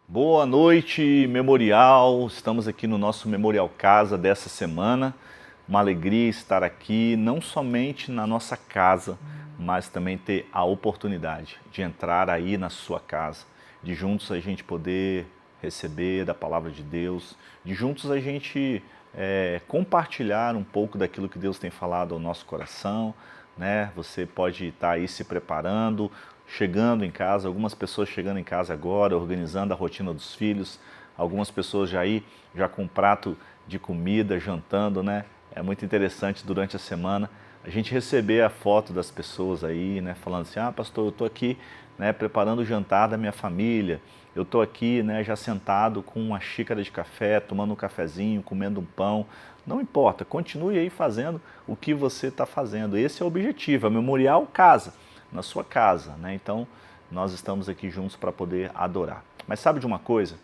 Boa noite, Memorial. Estamos aqui no nosso Memorial Casa dessa semana. Uma alegria estar aqui, não somente na nossa casa, mas também ter a oportunidade de entrar aí na sua casa, de juntos a gente poder receber da palavra de Deus, de juntos a gente compartilhar um pouco daquilo que Deus tem falado ao nosso coração, né? Você pode estar aí se preparando, chegando em casa, algumas pessoas chegando em casa agora, organizando a rotina dos filhos, algumas pessoas já com um prato de comida, jantando, né? É muito interessante durante a semana a gente receber a foto das pessoas aí, né? Falando assim, pastor, eu estou aqui, né, preparando o jantar da minha família, eu estou aqui, né, já sentado com uma xícara de café, tomando um cafezinho, comendo um pão. Não importa, continue aí fazendo o que você está fazendo. Esse é o objetivo, a Memorial Casa, na sua casa, né? Então, nós estamos aqui juntos para poder adorar. Mas sabe de uma coisa?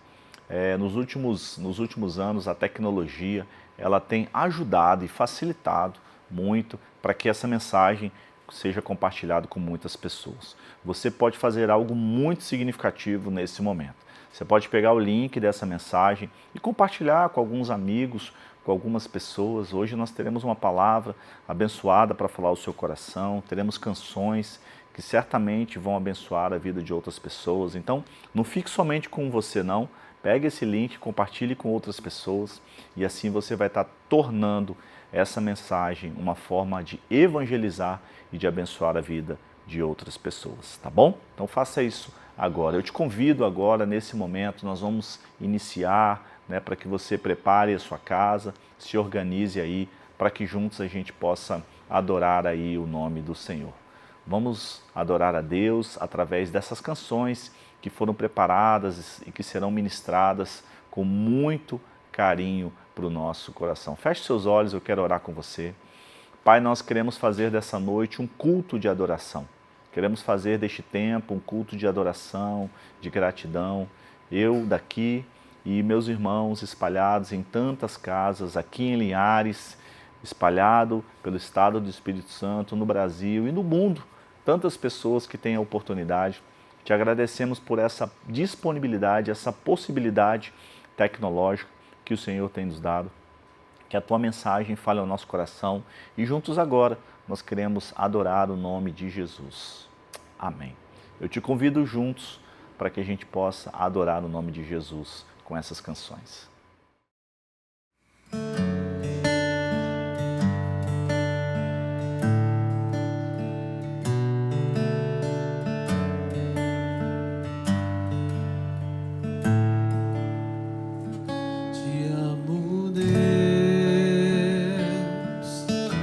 Nos últimos anos, a tecnologia ela tem ajudado e facilitado muito para que essa mensagem seja compartilhada com muitas pessoas. Você pode fazer algo muito significativo nesse momento. Você pode pegar o link dessa mensagem e compartilhar com alguns amigos, com algumas pessoas. Hoje nós teremos uma palavra abençoada para falar ao seu coração, teremos canções que certamente vão abençoar a vida de outras pessoas. Então, não fique somente com você não, pegue esse link, compartilhe com outras pessoas e assim você vai estar tornando essa mensagem uma forma de evangelizar e de abençoar a vida de outras pessoas, tá bom? Então faça isso agora. Eu te convido agora, nesse momento, nós vamos iniciar, né, para que você prepare a sua casa, se organize aí, para que juntos a gente possa adorar aí o nome do Senhor. Vamos adorar a Deus através dessas canções que foram preparadas e que serão ministradas com muito carinho para o nosso coração. Feche seus olhos, eu quero orar com você. Pai, nós queremos fazer dessa noite um culto de adoração. Queremos fazer deste tempo um culto de adoração, de gratidão. Eu daqui e meus irmãos espalhados em tantas casas, aqui em Linhares, espalhado pelo estado do Espírito Santo, no Brasil e no mundo. Tantas pessoas que têm a oportunidade. Te agradecemos por essa disponibilidade, essa possibilidade tecnológica que o Senhor tem nos dado. Que a Tua mensagem fale ao nosso coração e juntos agora nós queremos adorar o nome de Jesus. Amém. Eu te convido juntos para que a gente possa adorar o nome de Jesus com essas canções.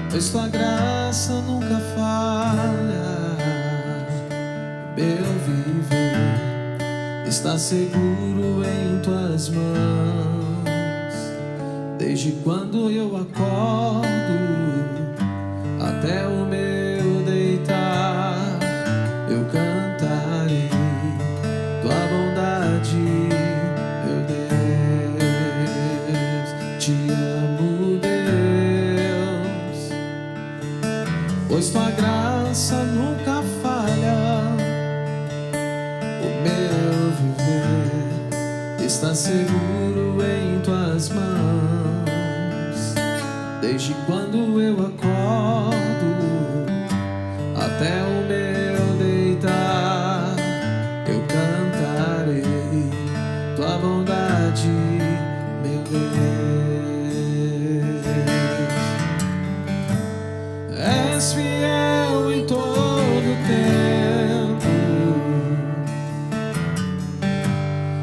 Pois tua graça nunca falha, meu viver está seguro em tuas mãos. Desde quando eu acordo até o meu deitar, eu cantarei tua bondade, meu Deus. Te amo, Deus, pois tua graça nunca falha. O meu viver está seguro em tuas mãos. Desde quando eu acordo até o meu deitar, eu cantarei tua bondade, meu Deus. És fiel em todo tempo,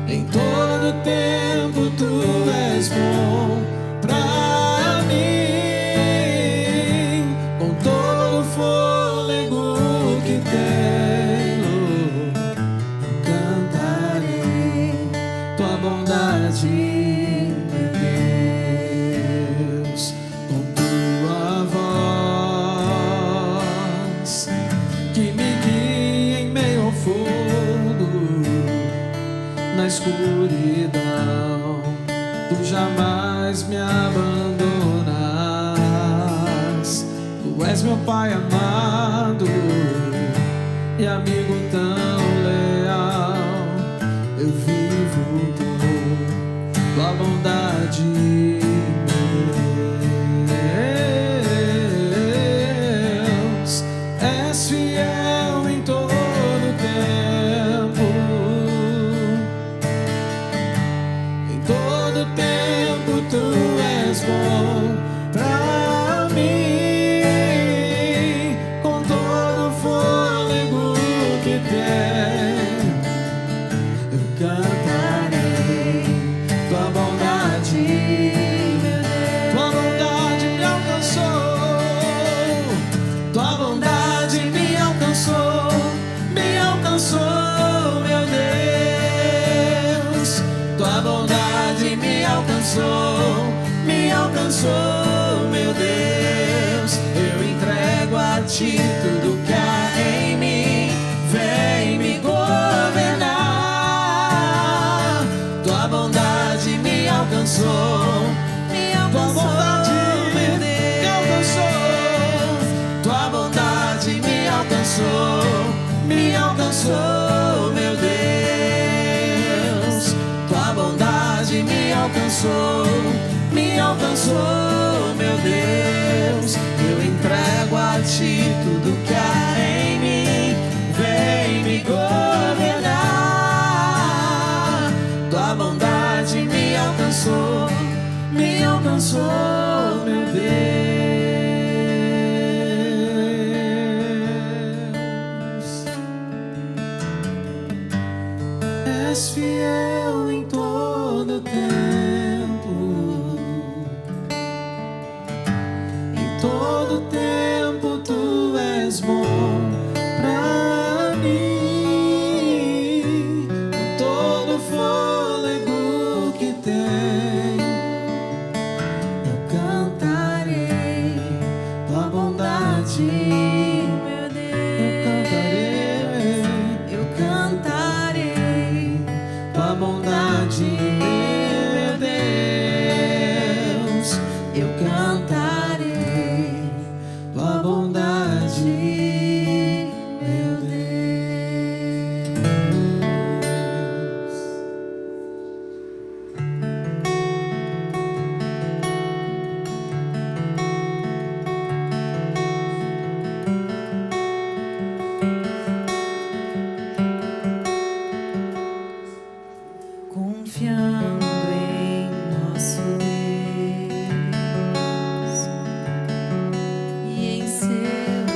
em todo tempo tu és bom pra mim. escuridão, tu jamais me abandonas. Tu és meu Pai amado e amigo tão leal. Eu vivo por tua bondade, Deus. És fiel em todo tempo, em todo tempo tu és bom pra mim. Com todo o fôlego que tenho, eu cantarei tua bondade, meu Deus. Tua bondade me alcançou, tua bondade me alcançou, meu Deus. Tua bondade me alcançou, meu Deus. Eu entrego a ti tudo que há em mim, vem me governar. Tua bondade me alcançou, tua bondade me alcançou, tua bondade me alcançou, meu Deus. Tua bondade me alcançou, meu Deus. Eu entrego a ti tudo que há em mim, vem me governar. Tua bondade me alcançou, meu Deus. És fiel em todo tempo, em todo tempo tu és bom pra mim. Com todo o fôlego que tenho, eu cantarei tua bondade, meu Deus. Eu cantarei tua bondade, meu Deus. Eu cantarei tua bondade, meu Deus. Confiando em nosso Deus e em seu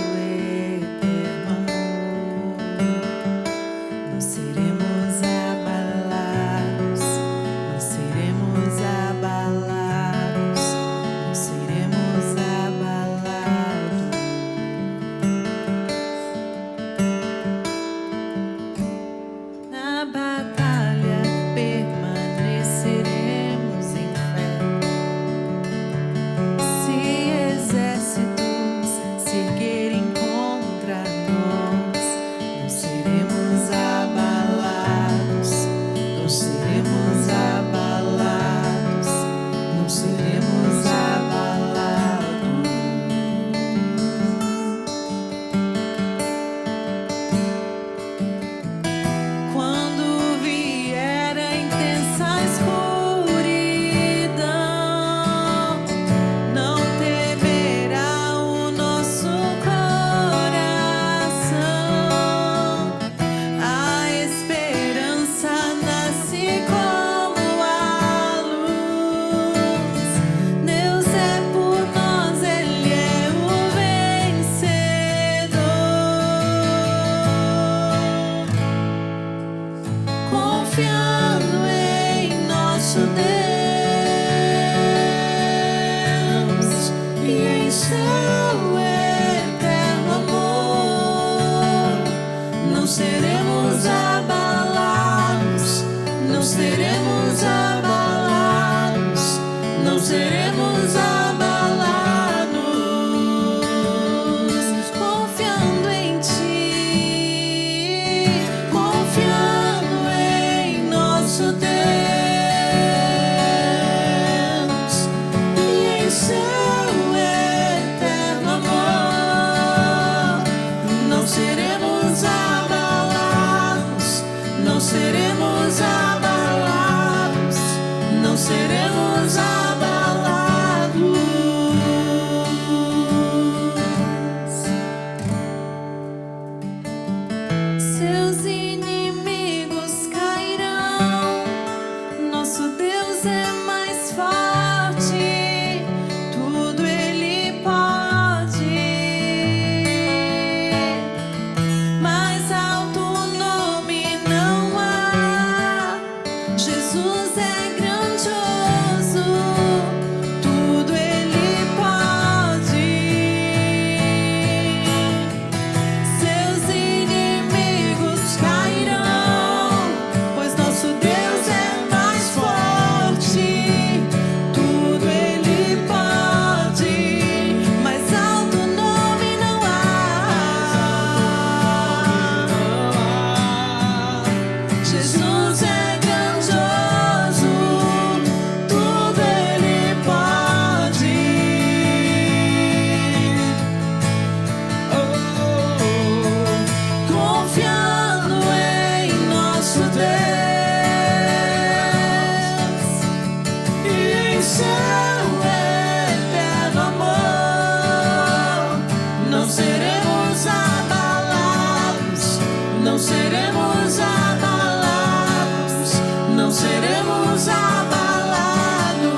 não seremos abalados, não seremos abalados, não seremos abalados,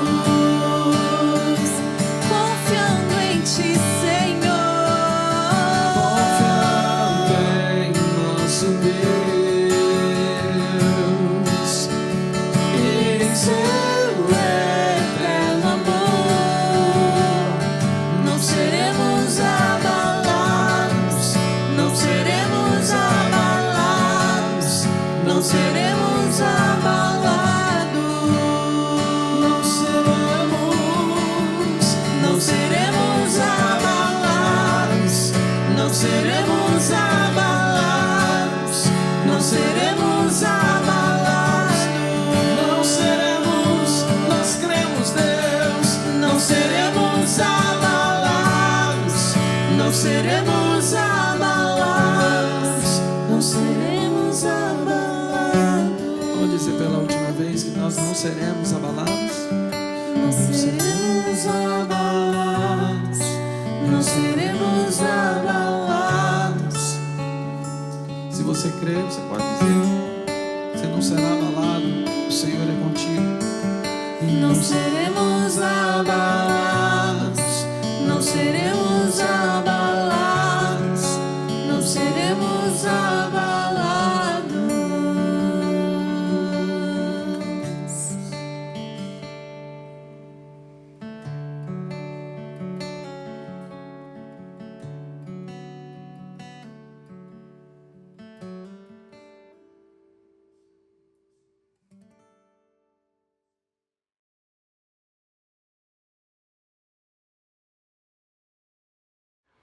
confiando em Ti, Senhor, confiando em nosso Deus, em Seu eterno amor, não seremos abalados, não seremos abalados, não seremos abalados, não seremos, não seremos abalados, não seremos abalados, não seremos abalados, não seremos, nós cremos, Deus, não seremos abalados, não seremos abalados, não seremos abalados. Vou dizer pela última vez que nós não seremos abalados. Não seremos abalados, não seremos abalados. Se você crê, você pode dizer: você não será abalado, o Senhor é contigo. Não seremos abalados, não seremos abalados, não seremos abalados.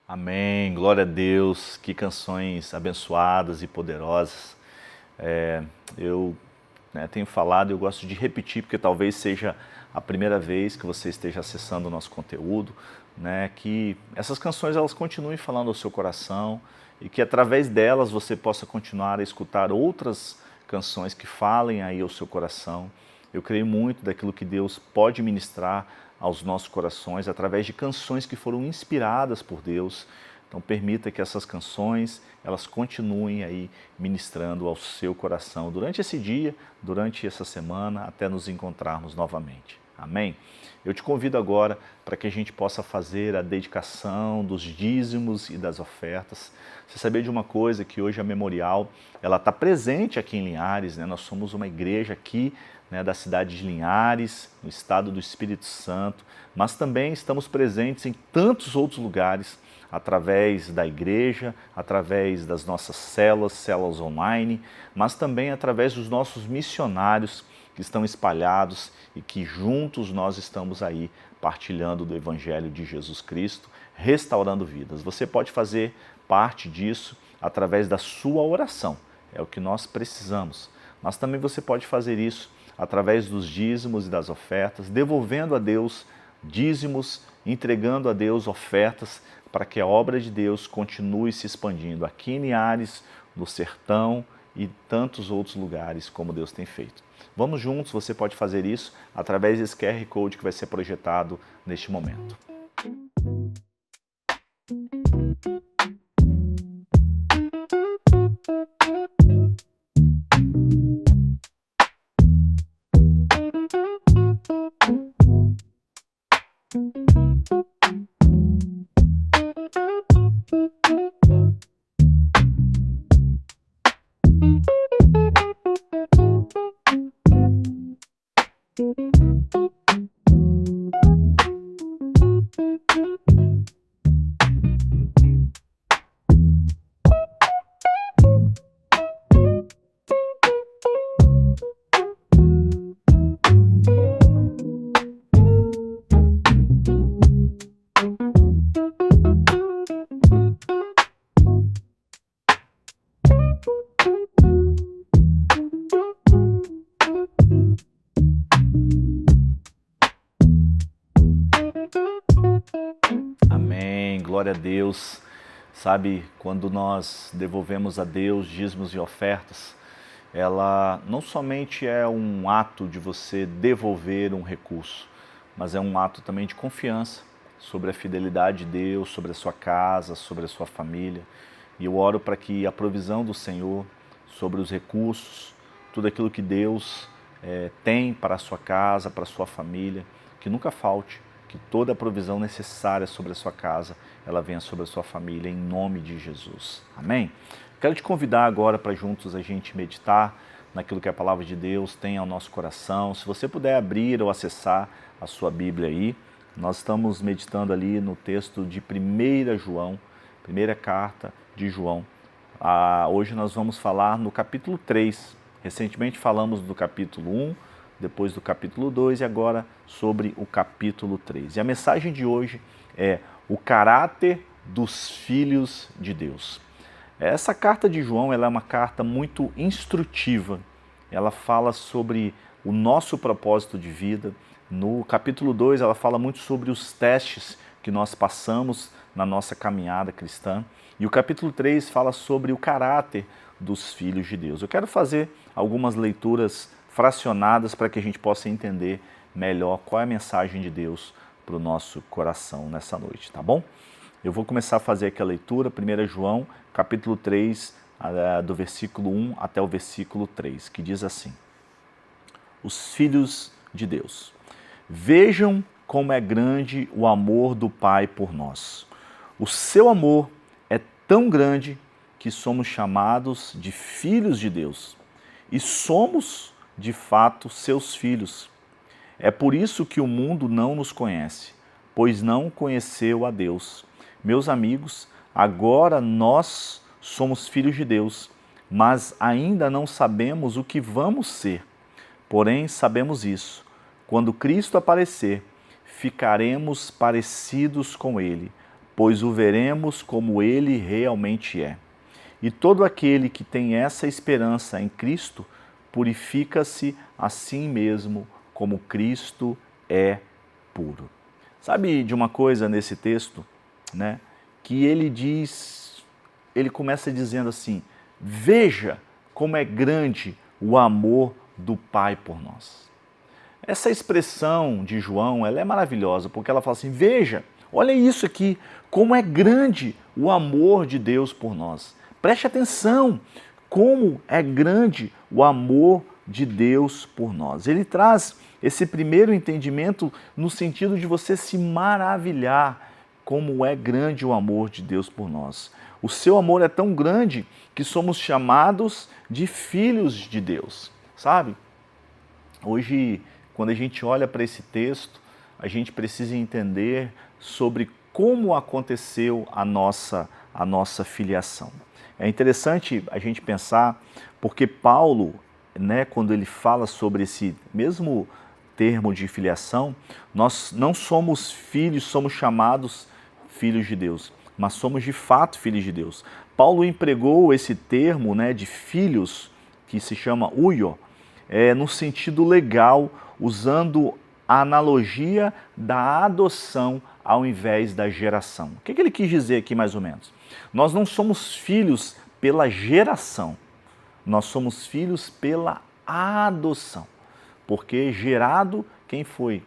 Amém, glória a Deus, que canções abençoadas e poderosas. Eu tenho falado, eu gosto de repetir, porque talvez seja a primeira vez que você esteja acessando o nosso conteúdo, que essas canções elas continuem falando ao seu coração e que através delas você possa continuar a escutar outras canções que falem aí ao seu coração. Eu creio muito daquilo que Deus pode ministrar aos nossos corações através de canções que foram inspiradas por Deus. Então permita que essas canções elas continuem aí ministrando ao seu coração durante esse dia, durante essa semana, até nos encontrarmos novamente. Amém? Eu te convido agora para que a gente possa fazer a dedicação dos dízimos e das ofertas. Você sabia de uma coisa, que hoje a Memorial ela está presente aqui em Linhares, Nós somos uma igreja aqui da cidade de Linhares, no estado do Espírito Santo, mas também estamos presentes em tantos outros lugares, através da igreja, através das nossas células online, mas também através dos nossos missionários que estão espalhados e que juntos nós estamos aí partilhando do Evangelho de Jesus Cristo, restaurando vidas. Você pode fazer parte disso através da sua oração, é o que nós precisamos. Mas também você pode fazer isso através dos dízimos e das ofertas, devolvendo a Deus dízimos, entregando a Deus ofertas, para que a obra de Deus continue se expandindo aqui em Linhares, no Sertão e tantos outros lugares como Deus tem feito. Vamos juntos, você pode fazer isso através desse QR Code que vai ser projetado neste momento. Amém, glória a Deus. Sabe, quando nós devolvemos a Deus dízimos e ofertas, ela não somente é um ato de você devolver um recurso, mas é um ato também de confiança sobre a fidelidade de Deus, sobre a sua casa, sobre a sua família. E eu oro para que a provisão do Senhor sobre os recursos, tudo aquilo que Deus tem para a sua casa, para a sua família, que nunca falte, que toda a provisão necessária sobre a sua casa, ela venha sobre a sua família, em nome de Jesus. Amém? Quero te convidar agora para juntos a gente meditar naquilo que a palavra de Deus tem ao nosso coração. Se você puder abrir ou acessar a sua Bíblia aí, nós estamos meditando ali no texto de 1 João, primeira carta de João. Hoje nós vamos falar no capítulo 3. Recentemente falamos do capítulo 1, depois do capítulo 2 e agora sobre o capítulo 3. E a mensagem de hoje é o caráter dos filhos de Deus. Essa carta de João ela é uma carta muito instrutiva. Ela fala sobre o nosso propósito de vida. No capítulo 2 ela fala muito sobre os testes que nós passamos na nossa caminhada cristã. E o capítulo 3 fala sobre o caráter dos filhos de Deus. Eu quero fazer algumas leituras fracionadas para que a gente possa entender melhor qual é a mensagem de Deus para o nosso coração nessa noite, tá bom? Eu vou começar a fazer aqui a leitura, 1 João, capítulo 3, do versículo 1 até o versículo 3, que diz assim: Os filhos de Deus, vejam como é grande o amor do Pai por nós. O seu amor é tão grande que somos chamados de filhos de Deus. E somos, de fato, seus filhos. É por isso que o mundo não nos conhece, pois não conheceu a Deus. Meus amigos, agora nós somos filhos de Deus, mas ainda não sabemos o que vamos ser. Porém, sabemos isso. Quando Cristo aparecer, ficaremos parecidos com Ele, pois o veremos como Ele realmente é. E todo aquele que tem essa esperança em Cristo, purifica-se a si mesmo como Cristo é puro. Sabe de uma coisa nesse texto, né? Que ele começa dizendo assim: veja como é grande o amor do Pai por nós. Essa expressão de João, ela é maravilhosa, porque ela fala assim: veja, olha isso aqui, como é grande o amor de Deus por nós. Preste atenção, como é grande o amor de Deus por nós. Ele traz esse primeiro entendimento no sentido de você se maravilhar como é grande o amor de Deus por nós. O seu amor é tão grande que somos chamados de filhos de Deus, sabe? Hoje, quando a gente olha para esse texto, a gente precisa entender sobre como aconteceu a nossa filiação. É interessante a gente pensar, porque Paulo, né, quando ele fala sobre esse mesmo termo de filiação, nós não somos filhos, somos chamados filhos de Deus, mas somos de fato filhos de Deus. Paulo empregou esse termo, né, de filhos, que se chama huio, no sentido legal, usando a analogia da adoção ao invés da geração. O que ele quis dizer aqui mais ou menos? Nós não somos filhos pela geração, nós somos filhos pela adoção. Porque gerado, quem foi?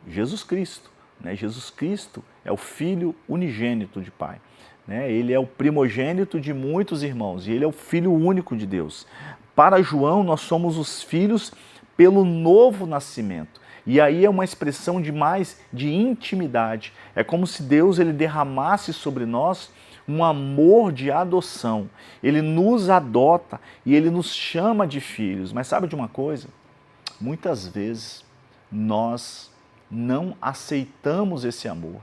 Jesus Cristo. Né? Jesus Cristo é o Filho unigênito de Pai. Né? Ele é o primogênito de muitos irmãos e ele é o Filho único de Deus. Para João, nós somos os filhos pelo novo nascimento. E aí é uma expressão de intimidade. É como se Deus ele derramasse sobre nós um amor de adoção. Ele nos adota e ele nos chama de filhos. Mas sabe de uma coisa? Muitas vezes nós não aceitamos esse amor.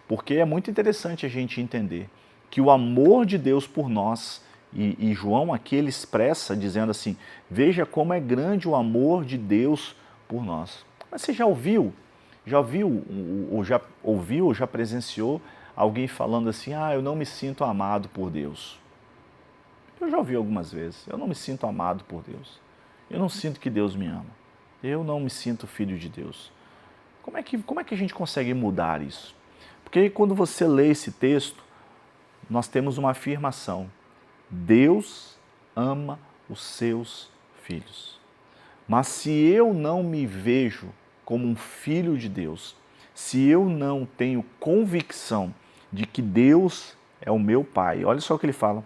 Porque é muito interessante a gente entender que o amor de Deus por nós, e João aqui ele expressa dizendo assim: veja como é grande o amor de Deus por nós. Mas você já ouviu ou já presenciou alguém falando assim: ah, eu não me sinto amado por Deus? Eu já ouvi algumas vezes: eu não me sinto amado por Deus. Eu não sinto que Deus me ama. Eu não me sinto filho de Deus. Como é que a gente consegue mudar isso? Porque quando você lê esse texto, nós temos uma afirmação: Deus ama os seus filhos. Mas se eu não me vejo como um filho de Deus, se eu não tenho convicção de que Deus é o meu Pai. Olha só o que ele fala.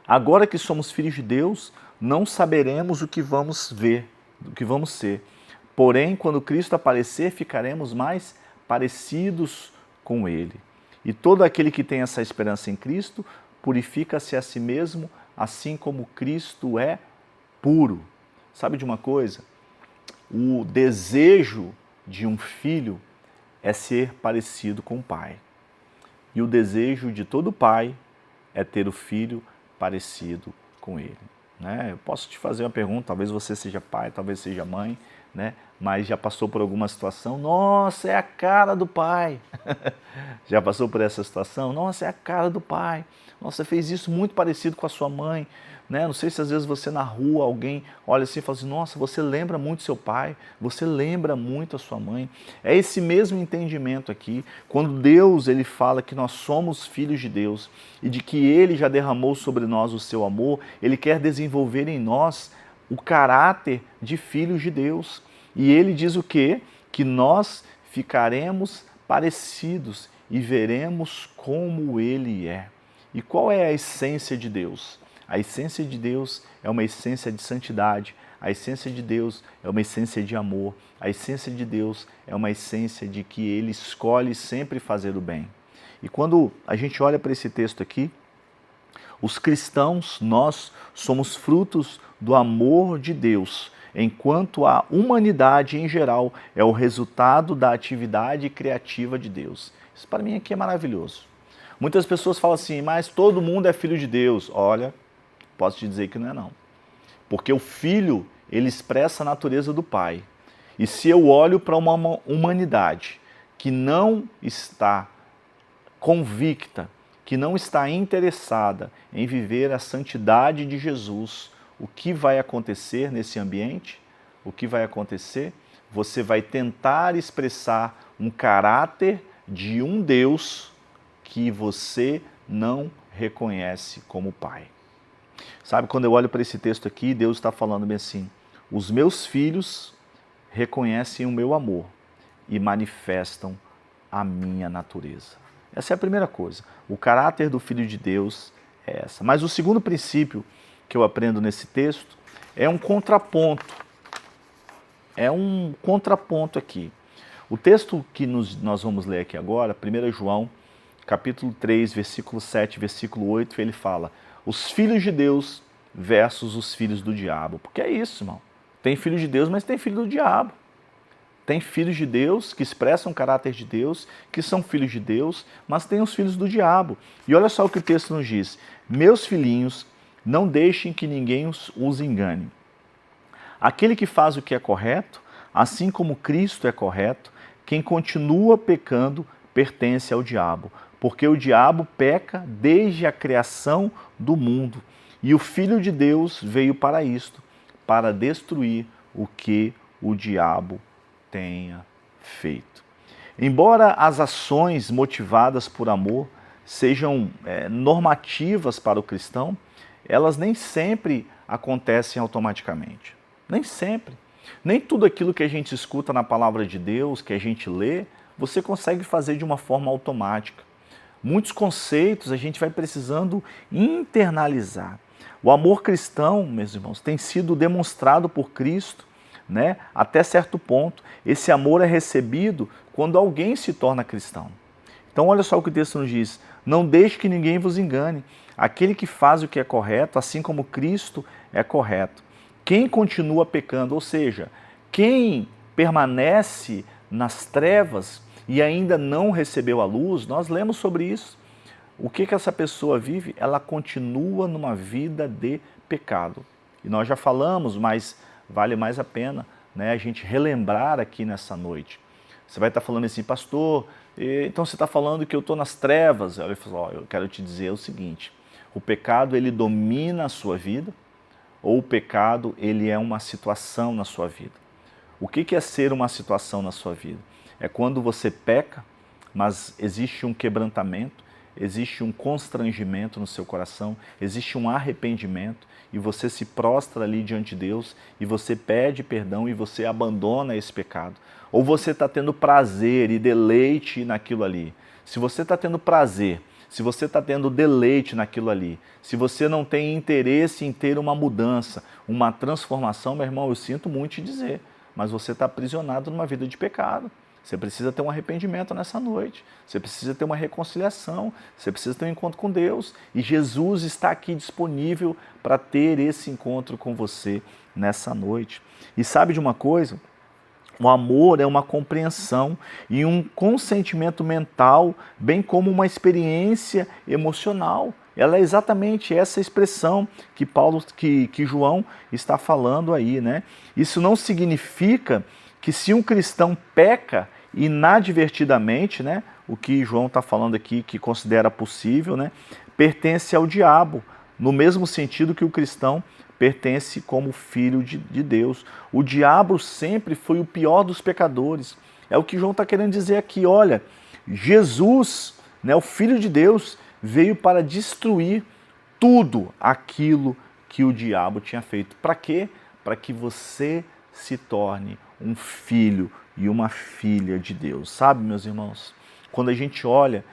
Agora que somos filhos de Deus, não saberemos o que vamos ver, o que vamos ser. Porém, quando Cristo aparecer, ficaremos mais parecidos com Ele. E todo aquele que tem essa esperança em Cristo, purifica-se a si mesmo, assim como Cristo é puro. Sabe de uma coisa? O desejo de um filho é ser parecido com o pai. E o desejo de todo pai é ter o filho parecido com ele. Né? Eu posso te fazer uma pergunta, talvez você seja pai, talvez seja mãe, né? Mas já passou por alguma situação, nossa, é a cara do pai. Já passou por essa situação? Nossa, é a cara do pai. Nossa, você fez isso muito parecido com a sua mãe. Né? Não sei se às vezes você na rua, alguém olha assim e fala assim, nossa, você lembra muito seu pai, você lembra muito a sua mãe. É esse mesmo entendimento aqui, quando Deus ele fala que nós somos filhos de Deus e de que Ele já derramou sobre nós o seu amor, Ele quer desenvolver em nós o caráter de filhos de Deus. E Ele diz o quê? Que nós ficaremos parecidos e veremos como Ele é. E qual é a essência de Deus? A essência de Deus é uma essência de santidade, a essência de Deus é uma essência de amor, a essência de Deus é uma essência de que Ele escolhe sempre fazer o bem. E quando a gente olha para esse texto aqui, os cristãos, nós somos frutos do amor de Deus, enquanto a humanidade em geral é o resultado da atividade criativa de Deus. Isso para mim aqui é maravilhoso. Muitas pessoas falam assim, mas todo mundo é filho de Deus. Olha, posso te dizer que não é não. Porque o filho, ele expressa a natureza do pai. E se eu olho para uma humanidade que não está convicta, que não está interessada em viver a santidade de Jesus, o que vai acontecer nesse ambiente? O que vai acontecer? Você vai tentar expressar um caráter de um Deus que você não reconhece como pai. Sabe, quando eu olho para esse texto aqui, Deus está falando bem assim, os meus filhos reconhecem o meu amor e manifestam a minha natureza. Essa é a primeira coisa. O caráter do Filho de Deus é essa. Mas o segundo princípio que eu aprendo nesse texto é um contraponto. É um contraponto aqui. O texto que nós vamos ler aqui agora, 1 João, capítulo 3, versículo 7, versículo 8, ele fala, os filhos de Deus versus os filhos do diabo. Porque é isso, irmão. Tem filho de Deus, mas tem filho do diabo. Tem filhos de Deus que expressam o caráter de Deus, que são filhos de Deus, mas tem os filhos do diabo. E olha só o que o texto nos diz. Meus filhinhos, não deixem que ninguém os engane. Aquele que faz o que é correto, assim como Cristo é correto, quem continua pecando pertence ao diabo, porque o diabo peca desde a criação do mundo. E o Filho de Deus veio para isto, para destruir o que o diabo tenha feito. Embora as ações motivadas por amor sejam normativas para o cristão, elas nem sempre acontecem automaticamente. Nem sempre. Nem tudo aquilo que a gente escuta na palavra de Deus, que a gente lê, você consegue fazer de uma forma automática. Muitos conceitos a gente vai precisando internalizar. O amor cristão, meus irmãos, tem sido demonstrado por Cristo, né, até certo ponto. Esse amor é recebido quando alguém se torna cristão. Então olha só o que o texto nos diz. Não deixe que ninguém vos engane. Aquele que faz o que é correto, assim como Cristo é correto. Quem continua pecando, ou seja, quem permanece nas trevas e ainda não recebeu a luz, nós lemos sobre isso. O que essa pessoa vive? Ela continua numa vida de pecado. E nós já falamos, mas vale mais a pena, né, a gente relembrar aqui nessa noite. Você vai estar falando assim, pastor, então você está falando que eu estou nas trevas. Eu falo, eu quero te dizer o seguinte, o pecado ele domina a sua vida, ou o pecado ele é uma situação na sua vida. O que é ser uma situação na sua vida? É quando você peca, mas existe um quebrantamento, existe um constrangimento no seu coração, existe um arrependimento, e você se prostra ali diante de Deus, e você pede perdão, e você abandona esse pecado. Ou você está tendo prazer e deleite naquilo ali. Se você está tendo prazer, se você está tendo deleite naquilo ali, se você não tem interesse em ter uma mudança, uma transformação, meu irmão, eu sinto muito te dizer, mas você está aprisionado numa vida de pecado. Você precisa ter um arrependimento nessa noite, você precisa ter uma reconciliação, você precisa ter um encontro com Deus. E Jesus está aqui disponível para ter esse encontro com você nessa noite. E sabe de uma coisa? O amor é uma compreensão e um consentimento mental, bem como uma experiência emocional. Ela é exatamente essa expressão que João está falando aí, né? Isso não significa que se um cristão peca inadvertidamente, né, o que João está falando aqui, que considera possível, né, pertence ao diabo, no mesmo sentido que o cristão pertence como filho de Deus. O diabo sempre foi o pior dos pecadores. É o que João está querendo dizer aqui. Olha, Jesus, né, o Filho de Deus, veio para destruir tudo aquilo que o diabo tinha feito. Para quê? Para que você se torne um filho e uma filha de Deus. Sabe, meus irmãos, quando a gente olha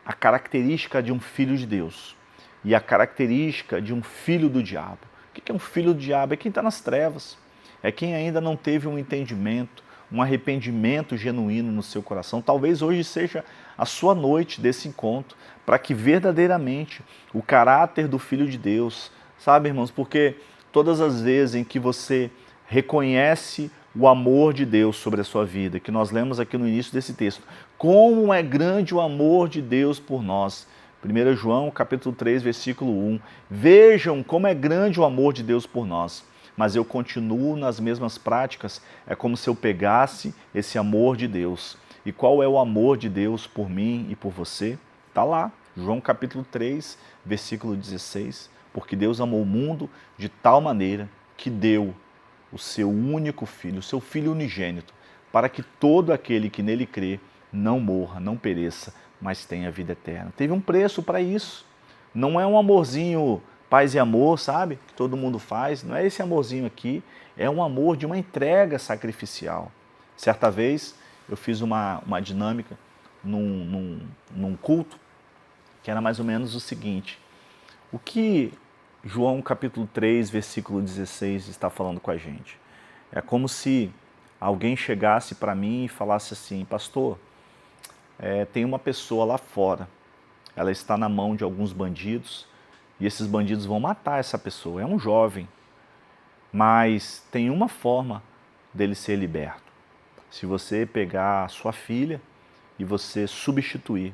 a característica de um filho de Deus e a característica de um filho do diabo, o que é um filho do diabo? É quem está nas trevas, é quem ainda não teve um entendimento, um arrependimento genuíno no seu coração. Talvez hoje seja a sua noite desse encontro, para que verdadeiramente o caráter do Filho de Deus, sabe, irmãos, porque todas as vezes em que você reconhece o amor de Deus sobre a sua vida, que nós lemos aqui no início desse texto, como é grande o amor de Deus por nós. 1 João, capítulo 3, versículo 1. Vejam como é grande o amor de Deus por nós, mas eu continuo nas mesmas práticas. É como se eu pegasse esse amor de Deus. E qual é o amor de Deus por mim e por você? Está lá, João capítulo 3, versículo 16. Porque Deus amou o mundo de tal maneira que deu o seu único filho, o seu filho unigênito, para que todo aquele que nele crê não morra, não pereça, mas tenha vida eterna. Teve um preço para isso. Não é um amorzinho paz e amor, sabe? Que todo mundo faz. Não é esse amorzinho aqui. É um amor de uma entrega sacrificial. Certa vez eu fiz uma dinâmica num culto que era mais ou menos o seguinte. O que João capítulo 3, versículo 16 está falando com a gente? É como se alguém chegasse para mim e falasse assim: pastor, tem uma pessoa lá fora, ela está na mão de alguns bandidos e esses bandidos vão matar essa pessoa. É um jovem, mas tem uma forma dele ser liberto. Se você pegar a sua filha e você substituir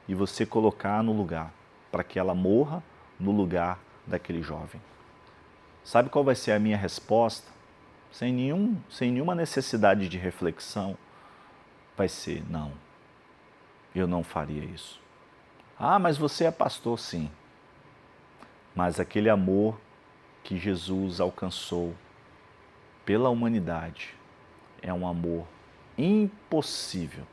e você colocar no lugar, para que ela morra no lugar daquele jovem. Sabe qual vai ser a minha resposta? Sem nenhuma necessidade de reflexão, vai ser: não, eu não faria isso. Ah, mas você é pastor, sim. Mas aquele amor que Jesus alcançou pela humanidade é um amor impossível.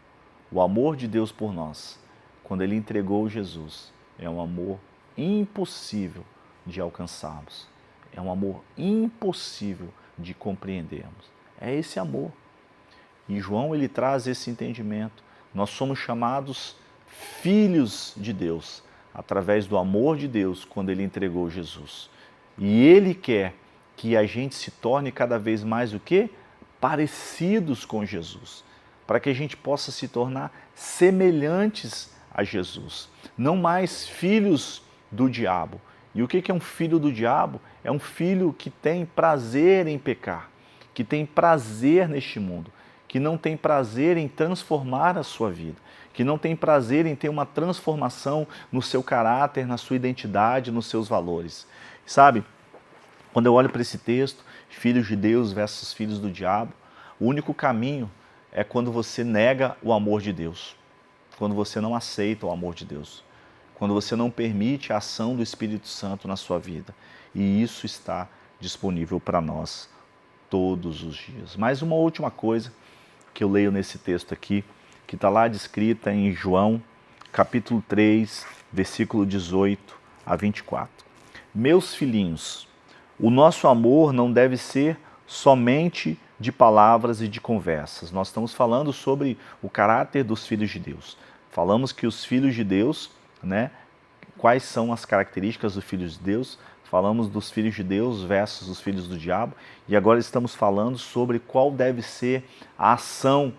O amor de Deus por nós, quando Ele entregou Jesus, é um amor impossível de alcançarmos. É um amor impossível de compreendermos. É esse amor. E João, ele traz esse entendimento. Nós somos chamados filhos de Deus, através do amor de Deus, quando Ele entregou Jesus. E Ele quer que a gente se torne cada vez mais o quê? Parecidos com Jesus. Para que a gente possa se tornar semelhantes a Jesus. Não mais filhos do diabo. E o que é um filho do diabo? É um filho que tem prazer em pecar, que tem prazer neste mundo, que não tem prazer em transformar a sua vida, que não tem prazer em ter uma transformação no seu caráter, na sua identidade, nos seus valores. Sabe, quando eu olho para esse texto, filhos de Deus versus filhos do diabo, o único caminho é quando você nega o amor de Deus, quando você não aceita o amor de Deus, quando você não permite a ação do Espírito Santo na sua vida. E isso está disponível para nós todos os dias. Mais uma última coisa que eu leio nesse texto aqui, que está lá descrita em João, capítulo 3, versículo 18 a 24. Meus filhinhos, o nosso amor não deve ser somente de palavras e de conversas. Nós estamos falando sobre o caráter dos filhos de Deus. Falamos que os filhos de Deus, né, quais são as características dos filhos de Deus? Falamos dos filhos de Deus versus os filhos do diabo, e agora estamos falando sobre qual deve ser a ação,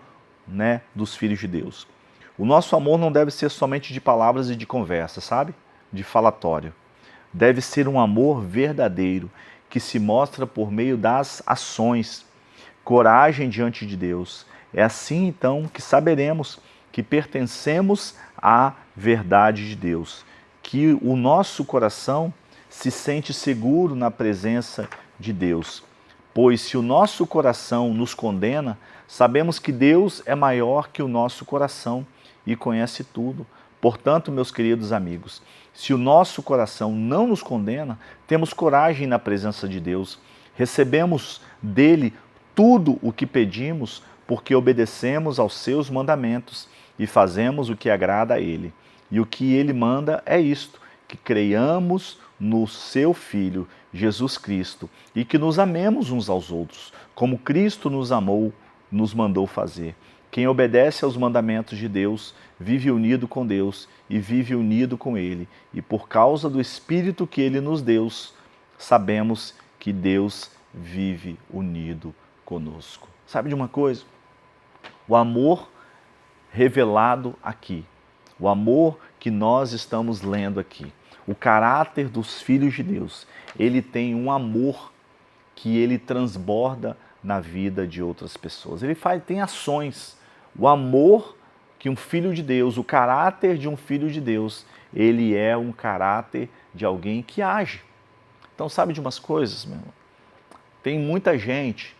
né, dos filhos de Deus. O nosso amor não deve ser somente de palavras e de conversa, sabe? De falatório. Deve ser um amor verdadeiro, que se mostra por meio das ações, coragem diante de Deus. É assim, então, que saberemos que pertencemos à verdade de Deus, que o nosso coração se sente seguro na presença de Deus. Pois se o nosso coração nos condena, sabemos que Deus é maior que o nosso coração e conhece tudo. Portanto, meus queridos amigos, se o nosso coração não nos condena, temos coragem na presença de Deus. Recebemos dele tudo o que pedimos, porque obedecemos aos seus mandamentos e fazemos o que agrada a ele. E o que ele manda é isto, que creiamos no seu Filho, Jesus Cristo, e que nos amemos uns aos outros, como Cristo nos amou, nos mandou fazer. Quem obedece aos mandamentos de Deus, vive unido com Deus e vive unido com Ele. E por causa do Espírito que Ele nos deu, sabemos que Deus vive unido conosco. Sabe de uma coisa? O amor revelado aqui, o amor que nós estamos lendo aqui, o caráter dos filhos de Deus, ele tem um amor que ele transborda na vida de outras pessoas. Ele tem ações. O amor que um filho de Deus, o caráter de um filho de Deus, ele é um caráter de alguém que age. Então, sabe de umas coisas, meu irmão? Tem muita gente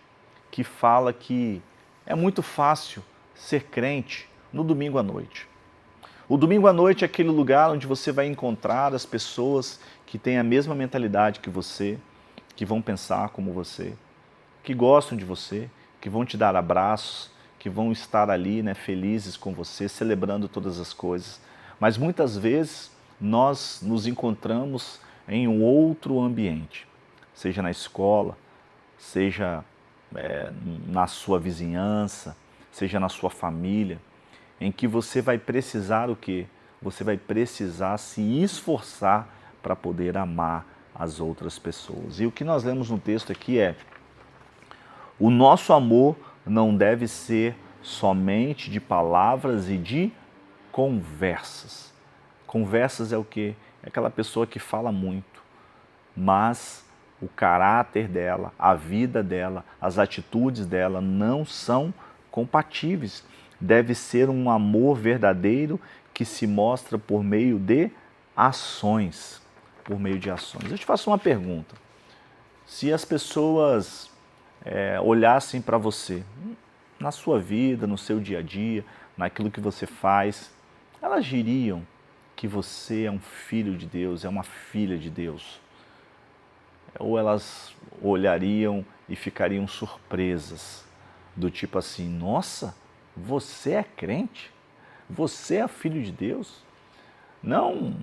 que fala que é muito fácil ser crente no domingo à noite. O domingo à noite é aquele lugar onde você vai encontrar as pessoas que têm a mesma mentalidade que você, que vão pensar como você, que gostam de você, que vão te dar abraços, que vão estar ali, né, felizes com você, celebrando todas as coisas. Mas muitas vezes nós nos encontramos em um outro ambiente, seja na escola, seja na sua vizinhança, seja na sua família, em que você vai precisar o quê? Você vai precisar se esforçar para poder amar as outras pessoas. E o que nós lemos no texto aqui é: o nosso amor não deve ser somente de palavras e de conversas. Conversas é o quê? É aquela pessoa que fala muito, mas o caráter dela, a vida dela, as atitudes dela não são compatíveis. Deve ser um amor verdadeiro que se mostra por meio de ações. Por meio de ações. Eu te faço uma pergunta. Se as pessoas olhassem para você, na sua vida, no seu dia a dia, naquilo que você faz, elas diriam que você é um filho de Deus, é uma filha de Deus? Ou elas olhariam e ficariam surpresas, do tipo assim: nossa, você é crente? Você é filho de Deus? Não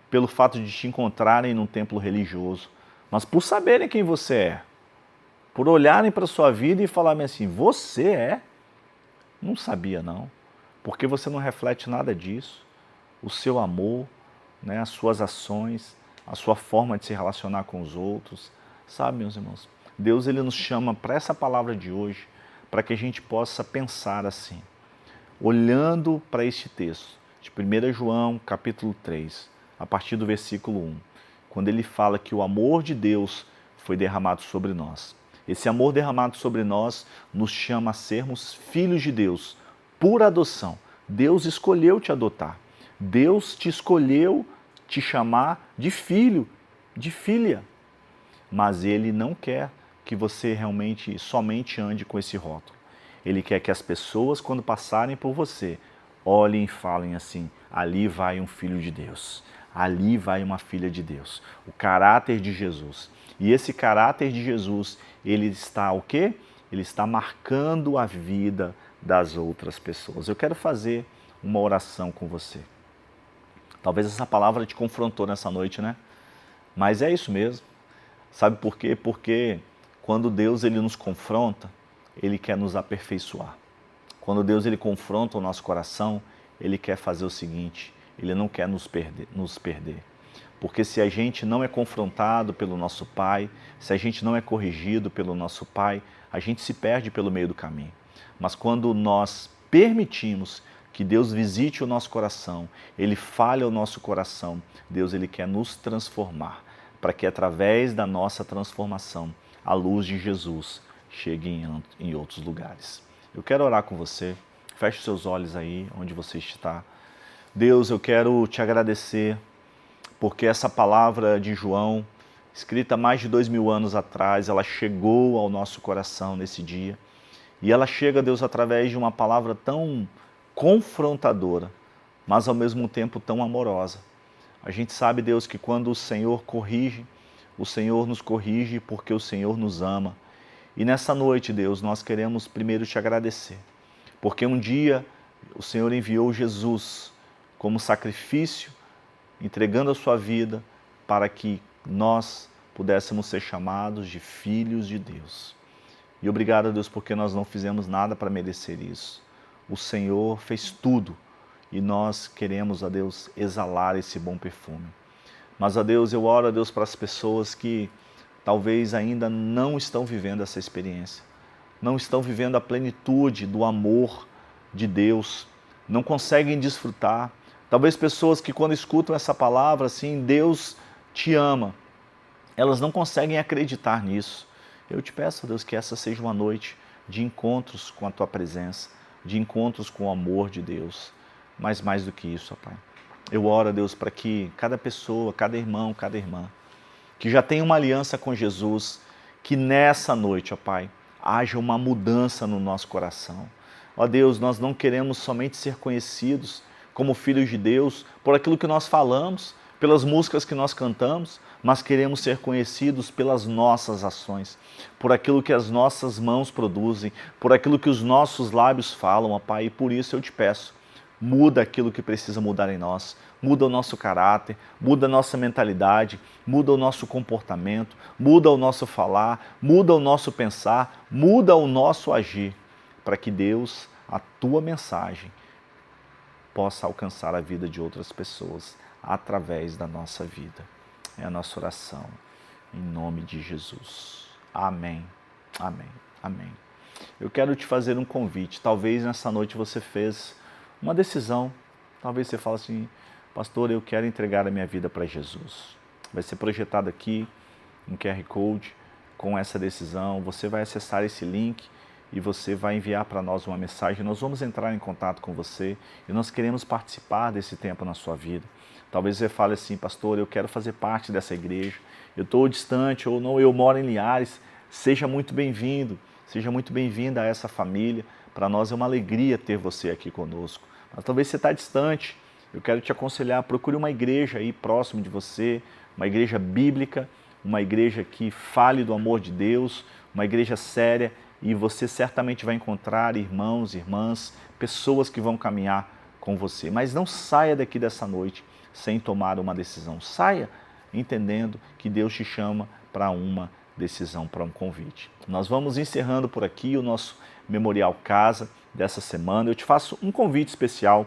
pelo fato de te encontrarem num templo religioso, mas por saberem quem você é. Por olharem para a sua vida e falarem assim: você é? Não sabia não, porque você não reflete nada disso. O seu amor, né, as suas ações, a sua forma de se relacionar com os outros. Sabe, meus irmãos, Deus ele nos chama para essa palavra de hoje, para que a gente possa pensar assim, olhando para este texto de 1 João capítulo 3, a partir do versículo 1, quando ele fala que o amor de Deus foi derramado sobre nós. Esse amor derramado sobre nós nos chama a sermos filhos de Deus, por adoção. Deus escolheu te adotar. Deus te escolheu te chamar de filho, de filha. Mas Ele não quer que você realmente somente ande com esse rótulo. Ele quer que as pessoas, quando passarem por você, olhem e falem assim: ali vai um filho de Deus, ali vai uma filha de Deus. O caráter de Jesus. E esse caráter de Jesus, ele está o quê? Ele está marcando a vida das outras pessoas. Eu quero fazer uma oração com você. Talvez essa palavra te confrontou nessa noite, né? Mas é isso mesmo. Sabe por quê? Porque quando Deus ele nos confronta, Ele quer nos aperfeiçoar. Quando Deus ele confronta o nosso coração, Ele quer fazer o seguinte, Ele não quer nos perder. Porque se a gente não é confrontado pelo nosso Pai, se a gente não é corrigido pelo nosso Pai, a gente se perde pelo meio do caminho. Mas quando nós permitimos que Deus visite o nosso coração, Ele fale ao nosso coração, Deus ele quer nos transformar, para que através da nossa transformação, a luz de Jesus chegue em outros lugares. Eu quero orar com você, feche seus olhos aí, onde você está. Deus, eu quero te agradecer, porque essa palavra de João, escrita há mais de 2000 anos atrás, ela chegou ao nosso coração nesse dia. E ela chega, Deus, através de uma palavra tão confrontadora, mas ao mesmo tempo tão amorosa. A gente sabe, Deus, que quando o Senhor corrige, o Senhor nos corrige porque o Senhor nos ama. E nessa noite, Deus, nós queremos primeiro te agradecer, porque um dia o Senhor enviou Jesus como sacrifício, entregando a sua vida para que nós pudéssemos ser chamados de filhos de Deus. E obrigado, Deus, porque nós não fizemos nada para merecer isso. O Senhor fez tudo e nós queremos, a Deus, exalar esse bom perfume. Mas, a Deus, eu oro, a Deus, para as pessoas que talvez ainda não estão vivendo essa experiência, não estão vivendo a plenitude do amor de Deus, não conseguem desfrutar. Talvez pessoas que quando escutam essa palavra, assim, Deus te ama, elas não conseguem acreditar nisso. Eu te peço, Deus, que essa seja uma noite de encontros com a Tua presença, de encontros com o amor de Deus. Mas mais do que isso, ó Pai, eu oro, Deus, para que cada pessoa, cada irmão, cada irmã, que já tem uma aliança com Jesus, que nessa noite, ó Pai, haja uma mudança no nosso coração. Ó Deus, nós não queremos somente ser conhecidos como filhos de Deus por aquilo que nós falamos, pelas músicas que nós cantamos, mas queremos ser conhecidos pelas nossas ações, por aquilo que as nossas mãos produzem, por aquilo que os nossos lábios falam, ó Pai, e por isso eu te peço, muda aquilo que precisa mudar em nós, muda o nosso caráter, muda a nossa mentalidade, muda o nosso comportamento, muda o nosso falar, muda o nosso pensar, muda o nosso agir, para que Deus, a Tua mensagem, possa alcançar a vida de outras pessoas através da nossa vida. É a nossa oração, em nome de Jesus. Amém, amém, amém. Eu quero te fazer um convite. Talvez nessa noite você fez uma decisão. Talvez você fale assim, pastor, eu quero entregar a minha vida para Jesus. Vai ser projetado aqui um QR Code com essa decisão. Você vai acessar esse link e você vai enviar para nós uma mensagem. Nós vamos entrar em contato com você e nós queremos participar desse tempo na sua vida. Talvez você fale assim, pastor, eu quero fazer parte dessa igreja, eu estou distante ou não, eu moro em Linhares. Seja muito bem-vindo, seja muito bem-vinda a essa família. Para nós é uma alegria ter você aqui conosco. Mas talvez você está distante, eu quero te aconselhar, procure uma igreja aí próximo de você, uma igreja bíblica, uma igreja que fale do amor de Deus, uma igreja séria, e você certamente vai encontrar irmãos, irmãs, pessoas que vão caminhar com você. Mas não saia daqui dessa noite sem tomar uma decisão. Saia entendendo que Deus te chama para uma decisão, para um convite. Nós vamos encerrando por aqui o nosso Memorial Casa dessa semana. Eu te faço um convite especial.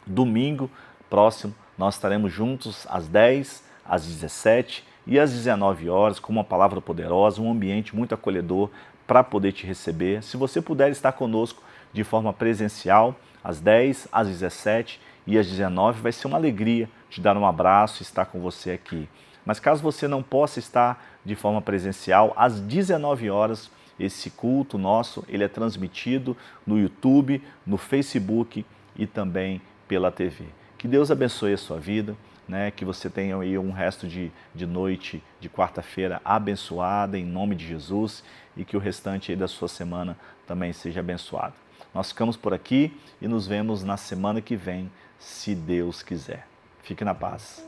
Domingo próximo nós estaremos juntos às 10, às 17 e às 19 horas com uma palavra poderosa, um ambiente muito acolhedor para poder te receber. Se você puder estar conosco de forma presencial, às 10, às 17 e às 19, vai ser uma alegria te dar um abraço e estar com você aqui. Mas caso você não possa estar de forma presencial, às 19 horas, esse culto nosso, ele é transmitido no YouTube, no Facebook e também pela TV. Que Deus abençoe a sua vida, né? Que você tenha aí um resto de noite de quarta-feira abençoada em nome de Jesus e que o restante aí da sua semana também seja abençoado. Nós ficamos por aqui e nos vemos na semana que vem, se Deus quiser. Fique na paz.